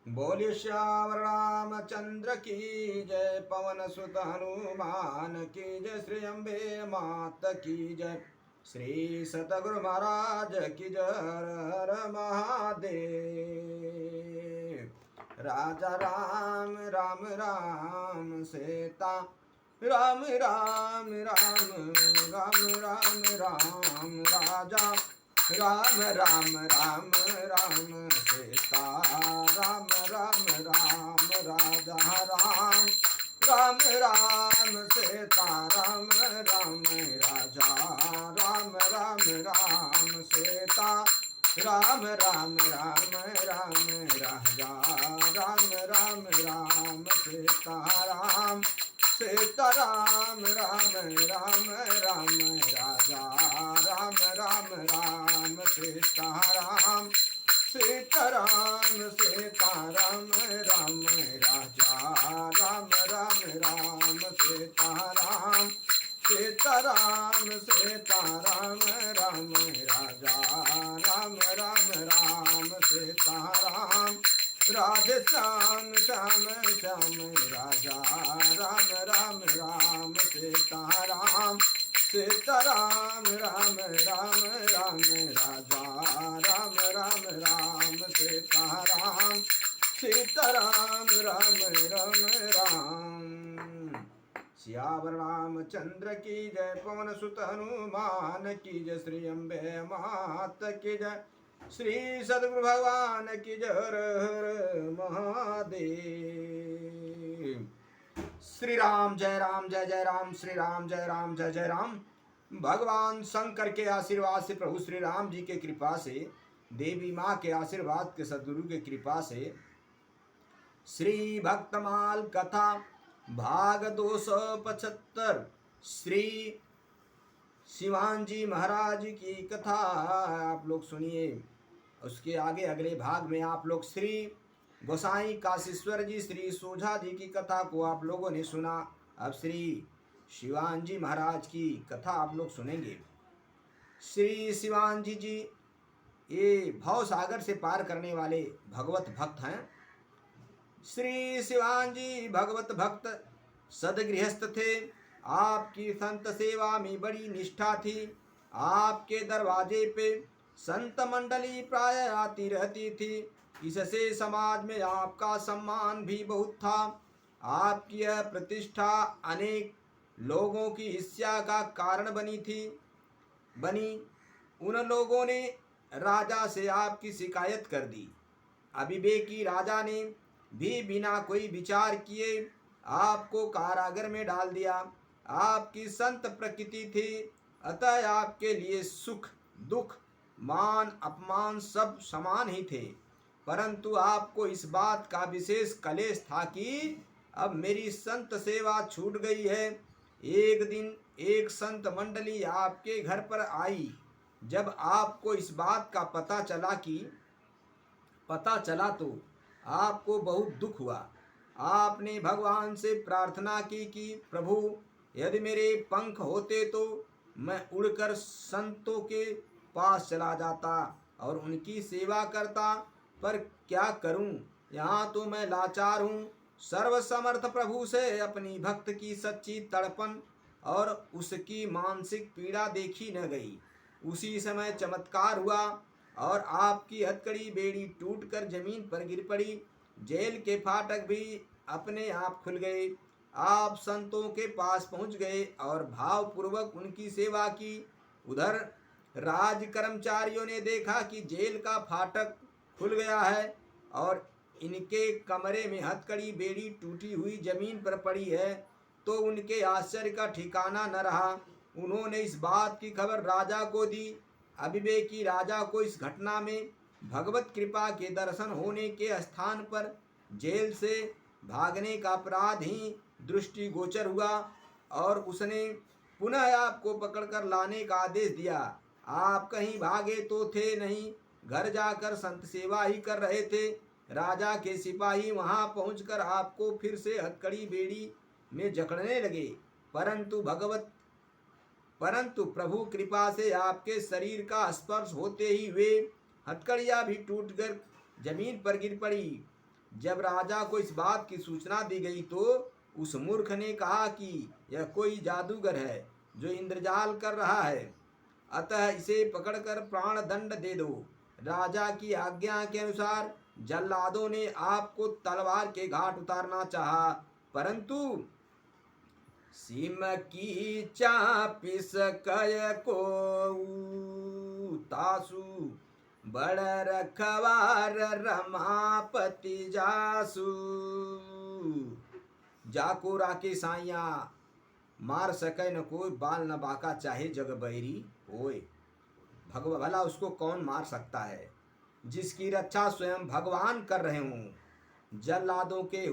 बोले श्याम रामचंद्र की जय, पवन सुत हनुमान की जय, श्री अम्बे मात की जय, श्री सतगुरु महाराज की जय। हर हर महादेव। राजा राम राम राम सीता राम राम राम राम राम राम राजा राम राम राम राम सीता राम राम राम राजा राम राम राम सीता राम राम राजा राम राम राम सीता राम राम राम राम राजा राम राम राम सीता राम सीता राम राम राम राम राजा राम राम राम सीता राम सीता राम सीता राम राम राजा राम राम राम सीता राम सीता राम सीता राम राम राजा राम राम राम सीता राम राधे श्याम श्याम श्याम राजा राम राम राम सीता राम सीता राम राम राम राम राजा राम राम राम सीता राम सीता राम राम राम राम। सियावर रामचंद्र की जय, पवन सुत हनुमान की जय, श्री अम्बे मात की जय, श्री सद्गुरु भगवान की जय। हर हर महादेव। श्री राम जय राम जय जय राम, श्री राम जय राम जय जय राम। भगवान शंकर के आशीर्वाद से, प्रभु श्री राम जी के कृपा से, देवी माँ के आशीर्वाद के, सद्गुरु के कृपा से, श्री भक्तमाल कथा भाग 275 श्री शिवानजी महाराज की कथा आप लोग सुनिए। उसके आगे अगले भाग में आप लोग श्री गोसाई काशीश्वर जी, श्री सोझा जी की कथा को आप लोगों ने सुना। अब श्री शिवानजी महाराज की कथा आप लोग सुनेंगे। श्री शिवानजी जी ये भव सागर से पार करने वाले भगवत भक्त हैं। श्री शिवान जी भगवत भक्त सदगृहस्थ थे। आपकी संत सेवा में बड़ी निष्ठा थी। आपके दरवाजे पे संत मंडली प्राय आती रहती थी। इससे समाज में आपका सम्मान भी बहुत था। आपकी यह प्रतिष्ठा अनेक लोगों की ईर्ष्या का कारण बनी। उन लोगों ने राजा से आपकी शिकायत कर दी। अविवेकी राजा ने भी बिना कोई विचार किए आपको कारागार में डाल दिया। आपकी संत प्रकृति थी, अतः आपके लिए सुख दुख मान अपमान सब समान ही थे। परंतु आपको इस बात का विशेष कलेश था कि अब मेरी संत सेवा छूट गई है। एक दिन एक संत मंडली आपके घर पर आई। जब आपको इस बात का पता चला तो आपको बहुत दुख हुआ। आपने भगवान से प्रार्थना की कि प्रभु, यदि मेरे पंख होते तो मैं उड़कर संतों के पास चला जाता और उनकी सेवा करता, पर क्या करूं, यहाँ तो मैं लाचार हूँ। सर्वसमर्थ प्रभु से अपनी भक्त की सच्ची तड़पन और उसकी मानसिक पीड़ा देखी न गई। उसी समय चमत्कार हुआ और आपकी हथकड़ी बेड़ी टूटकर जमीन पर गिर पड़ी। जेल के फाटक भी अपने आप खुल गए। आप संतों के पास पहुंच गए और भावपूर्वक उनकी सेवा की। उधर राज कर्मचारियों ने देखा कि जेल का फाटक खुल गया है और इनके कमरे में हथकड़ी बेड़ी टूटी हुई जमीन पर पड़ी है, तो उनके आश्चर्य का ठिकाना न रहा। उन्होंने इस बात की खबर राजा को दी। अविवेकी राजा को इस घटना में भगवत कृपा के दर्शन होने के स्थान पर जेल से भागने का अपराध ही दृष्टि गोचर हुआ और उसने पुनः आपको पकड़कर लाने का आदेश दिया। आप कहीं भागे तो थे नहीं, घर जाकर संत सेवा ही कर रहे थे। राजा के सिपाही वहां पहुंचकर आपको फिर से हथकड़ी बेड़ी में जकड़ने लगे, परंतु प्रभु कृपा से आपके शरीर का स्पर्श होते ही वे हथकड़ियाँ भी टूटकर जमीन पर गिर पड़ी। जब राजा को इस बात की सूचना दी गई तो उस मूर्ख ने कहा कि यह कोई जादूगर है जो इंद्रजाल कर रहा है, अतः इसे पकड़कर प्राण दंड दे दो। राजा की आज्ञा के अनुसार जल्लादों ने आपको तलवार के घाट उतारना चाहा, परंतु सिम की चापिस कय को तासु बड़ रखवार रमापति जासु। जाको राके साइया मार सके न कोई, बाल न बाका चाहे जग बैरी होए। भला उसको कौन मार सकता है जिसकी रक्षा स्वयं भगवान कर रहे हों। जल्लादों के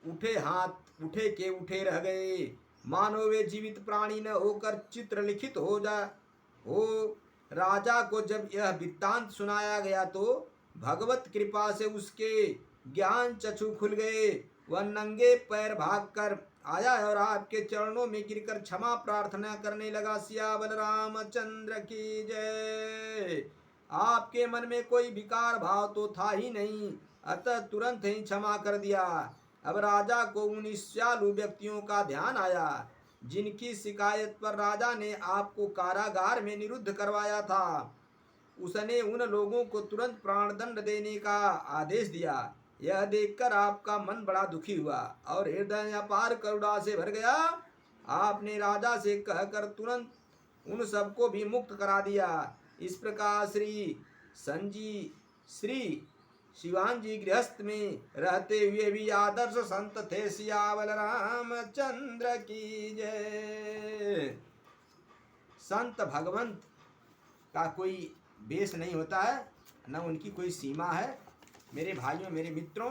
उठे हाथ उठे के उठे रह गए, मानो वे जीवित प्राणी न होकर चित्र लिखित हो। राजा को जब यह वृत्तांत सुनाया गया तो भगवत कृपा से उसके ज्ञान चक्षु खुल गए। वह नंगे पैर भागकर आया और आपके चरणों में गिरकर क्षमा प्रार्थना करने लगा। सियावर रामचंद्र की जय। आपके मन में कोई विकार भाव तो था ही नहीं, अतः तुरंत ही क्षमा कर दिया। अब राजा को उन ईर्ष्यालु व्यक्तियों का ध्यान आया जिनकी शिकायत पर राजा ने आपको कारागार में निरुद्ध करवाया था। उसने उन लोगों को तुरंत प्राणदंड देने का आदेश दिया। यह देखकर आपका मन बड़ा दुखी हुआ और हृदय अपार करुणा से भर गया। आपने राजा से कहकर तुरंत उन सबको भी मुक्त करा दिया। इस प्रकार श्री शिवान जी गृहस्थ में रहते हुए भी आदर्श संत थे। सियावल रामचंद्र की जय। संत भगवंत का कोई बेस नहीं होता है, न उनकी कोई सीमा है। मेरे भाइयों, मेरे मित्रों,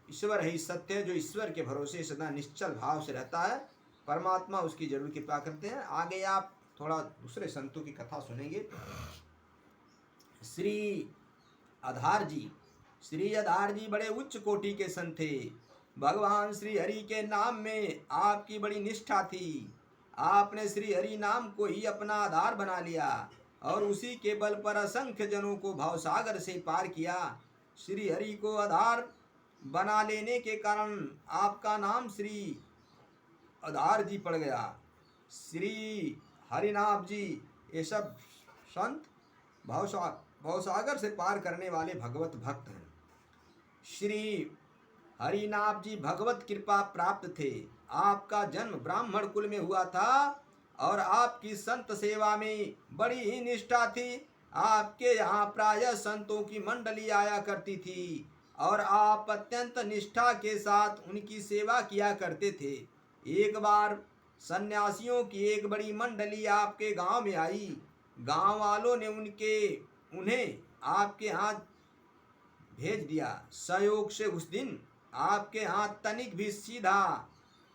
ईश्वर ही सत्य है। जो ईश्वर के भरोसे सदा निश्चल भाव से रहता है, परमात्मा उसकी जरूर कृपा करते हैं। आगे आप थोड़ा दूसरे संतों की कथा सुनेंगे। श्री आधार जी बड़े उच्च कोटि के संत थे। भगवान श्री हरि के नाम में आपकी बड़ी निष्ठा थी। आपने श्री हरि नाम को ही अपना आधार बना लिया और उसी के बल पर असंख्य जनों को भवसागर से पार किया। श्री हरि को आधार बना लेने के कारण आपका नाम श्री आधार जी पड़ गया। श्री हरिनाथ जी ये सब संत भवसागर से पार करने वाले भगवत भक्त हैं। श्री हरिनाथ जी भगवत कृपा प्राप्त थे। आपका जन्म ब्राह्मण कुल में हुआ था और आपकी संत सेवा में बड़ी ही निष्ठा थी। आपके यहाँ प्रायः संतों की मंडली आया करती थी और आप अत्यंत निष्ठा के साथ उनकी सेवा किया करते थे। एक बार सन्यासियों की एक बड़ी मंडली आपके गांव में आई। गांव वालों ने उन्हें आपके यहाँ भेज दिया। संयोग से उस दिन आपके यहाँ तनिक भी सीधा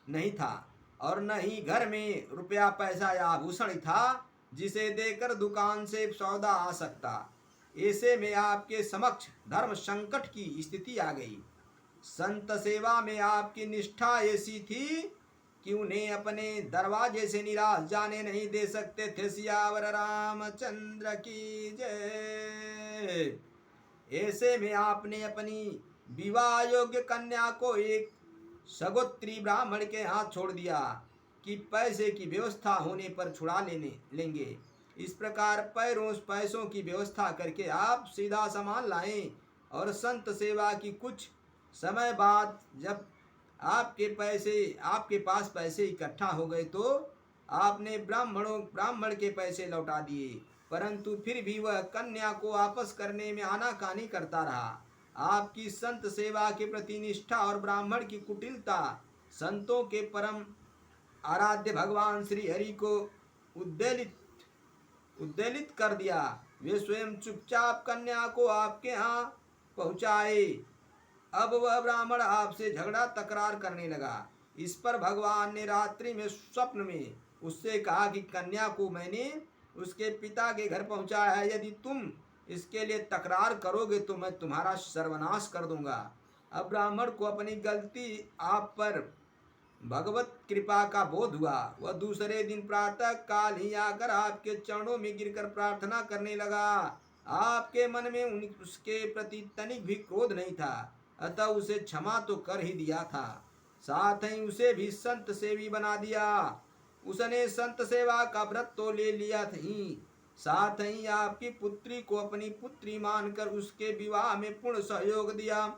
नहीं था और न ही घर में रुपया पैसा या आभूषण था जिसे देकर दुकान से सौदा आ सकता। ऐसे में आपके समक्ष धर्म संकट की स्थिति आ गई। संत सेवा में आपकी निष्ठा ऐसी थी कि उन्हें अपने दरवाजे से निराश जाने नहीं दे सकते थे। सियावर रामचंद्र की जय। ऐसे में आपने अपनी विवाह योग्य कन्या को एक सगोत्री ब्राह्मण के हाथ छोड़ दिया कि पैसे की व्यवस्था होने पर छुड़ा लेंगे। इस प्रकार पैसों की व्यवस्था करके आप सीधा सामान लाएं और संत सेवा की कुछ समय बाद जब आपके पास पैसे इकट्ठा हो गए तो आपने ब्राह्मण के पैसे लौटा दिए, परंतु फिर भी वह कन्या को वापस करने में आनाकानी करता रहा। आपकी संत सेवा के प्रति निष्ठा और ब्राह्मण की कुटिलता संतों के परम आराध्य भगवान श्री हरि को उद्वेलित कर दिया। वे स्वयं चुपचाप कन्या को आपके यहाँ पहुँचाए। अब वह ब्राह्मण आपसे झगड़ा तकरार करने लगा। इस पर भगवान ने रात्रि में स्वप्न में उससे कहा कि कन्या को मैंने उसके पिता के घर पहुँचाया है, यदि तुम इसके लिए तकरार करोगे तो मैं तुम्हारा सर्वनाश कर दूंगा। अब ब्राह्मण को अपनी गलती आप पर भगवत कृपा का बोध हुआ। वह दूसरे दिन प्रातः काल ही आकर आपके चरणों में गिरकर प्रार्थना करने लगा। आपके मन में उसके प्रति तनिक भी क्रोध नहीं था। अतः उसे क्षमा तो कर ही दिया था, साथ ही उसे भी संत सेवी बना दिया। उसने संत सेवा का व्रत तो ले लिया थी, साथ ही आपकी पुत्री को अपनी पुत्री मानकर उसके विवाह में पूर्ण सहयोग दिया।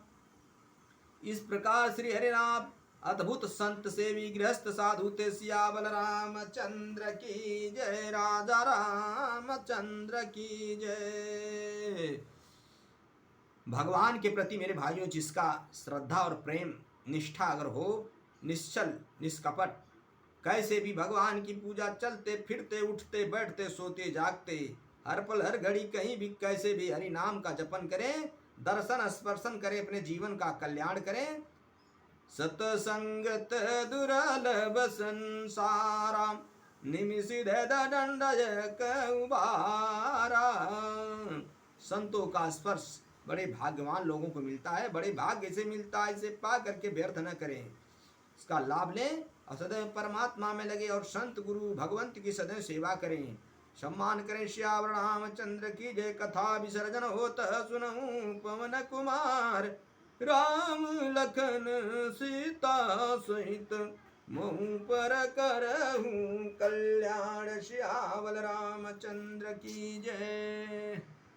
इस प्रकार श्री हरिनाम अद्भुत संत सेवी गृहस्थ साधु थे। सियावल रामचंद्र की जय, राजा रामचंद्र की जय। भगवान के प्रति मेरे भाइयों जिसका श्रद्धा और प्रेम निष्ठा अगर हो, निश्चल निष्कपट, कैसे भी भगवान की पूजा, चलते फिरते उठते बैठते सोते जागते हर पल हर घड़ी कहीं भी कैसे भी हरि नाम का जपन करें, दर्शन स्पर्शन करें, अपने जीवन का कल्याण करें। सतसंगत दुर्लभ संसारा, निमिषित दंडय कउबारा। संतों का स्पर्श बड़े भाग्यवान लोगों को मिलता है, बड़े भाग्य से मिलता है। इसे पा करके व्यर्थ न करें, इसका लाभ लें और सदैव परमात्मा में लगे और संत गुरु भगवंत की सदैव सेवा करें, सम्मान करें। श्यावर रामचंद्र की जय। कथा विसर्जन होत सुनऊं पवन कुमार, राम लखन सीता सहित महु पर करहूं कल्याण। श्यावल रामचंद्र की जय।